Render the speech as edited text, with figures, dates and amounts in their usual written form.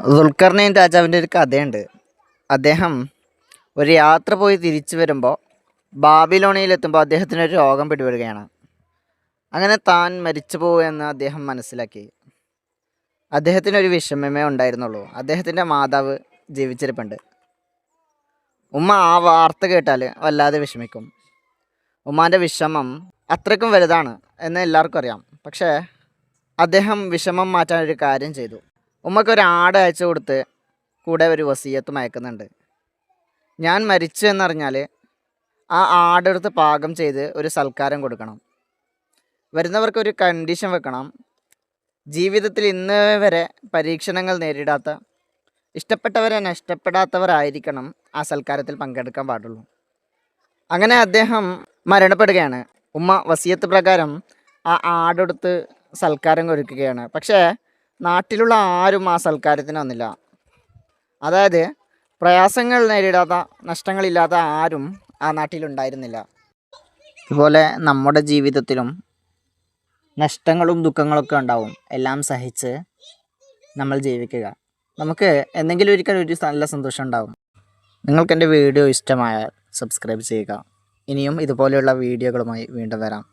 ദുൽഖർനൈൻ രാജാവിൻ്റെ ഒരു കഥയുണ്ട്. അദ്ദേഹം ഒരു യാത്ര പോയി തിരിച്ചു വരുമ്പോൾ ബാബിലോണിയയിലെത്തുമ്പോൾ അദ്ദേഹത്തിനൊരു രോഗം പിടിപെടുകയാണ്. അങ്ങനെ താൻ മരിച്ചു പോകുമെന്ന് അദ്ദേഹം മനസ്സിലാക്കി. അദ്ദേഹത്തിനൊരു വിഷമമേ ഉണ്ടായിരുന്നുള്ളൂ. അദ്ദേഹത്തിൻ്റെ മാതാവ് ജീവിച്ചിരിപ്പുണ്ട്. ഉമ്മ ആ വാർത്ത കേട്ടാൽ വല്ലാതെ വിഷമിക്കും. ഉമ്മാൻ്റെ വിഷമം അത്രയ്ക്കും വലുതാണ് എന്ന് എല്ലാവർക്കും അറിയാം. പക്ഷേ അദ്ദേഹം വിഷമം മാറ്റാൻ ഒരു കാര്യം ചെയ്തു. ഉമ്മയ്ക്ക് ഒരു ആട് അയച്ചു കൊടുത്ത് കൂടെ ഒരു വസിയത്തും അയക്കുന്നുണ്ട്. ഞാൻ മരിച്ചു എന്നറിഞ്ഞാൽ ആ ആടെടുത്ത് പാകം ചെയ്ത് ഒരു സൽക്കാരം കൊടുക്കണം. വരുന്നവർക്ക് ഒരു കണ്ടീഷൻ വെക്കണം. ജീവിതത്തിൽ ഇന്ന് വരെ പരീക്ഷണങ്ങൾ നേരിടാത്ത, ഇഷ്ടപ്പെട്ടവരെ നഷ്ടപ്പെടാത്തവരായിരിക്കണം ആ സൽക്കാരത്തിൽ പങ്കെടുക്കാൻ പാടുള്ളൂ. അങ്ങനെ അദ്ദേഹം മരണപ്പെടുകയാണ്. ഉമ്മ വസിയത്ത് പ്രകാരം ആ ആടെടുത്ത് സൽക്കാരം ഒരുക്കുകയാണ്. പക്ഷേ നാട്ടിലുള്ള ആരും ആ സൽക്കാരത്തിന് വന്നില്ല. അതായത് പ്രയാസങ്ങൾ നേരിടാത്ത, നഷ്ടങ്ങളില്ലാത്ത ആരും ആ നാട്ടിലുണ്ടായിരുന്നില്ല. അതുപോലെ നമ്മുടെ ജീവിതത്തിലും നഷ്ടങ്ങളും ദുഃഖങ്ങളൊക്കെ ഉണ്ടാവും. എല്ലാം സഹിച്ച് നമ്മൾ ജീവിക്കുക. നമുക്ക് എന്തെങ്കിലും ഒരിക്കൽ ഒരു നല്ല സന്തോഷം ഉണ്ടാവും. നിങ്ങൾക്ക് എൻ്റെ വീഡിയോ ഇഷ്ടമായാൽ സബ്സ്ക്രൈബ് ചെയ്യുക. ഇനിയും ഇതുപോലെയുള്ള വീഡിയോകളുമായി വീണ്ടും വരാം.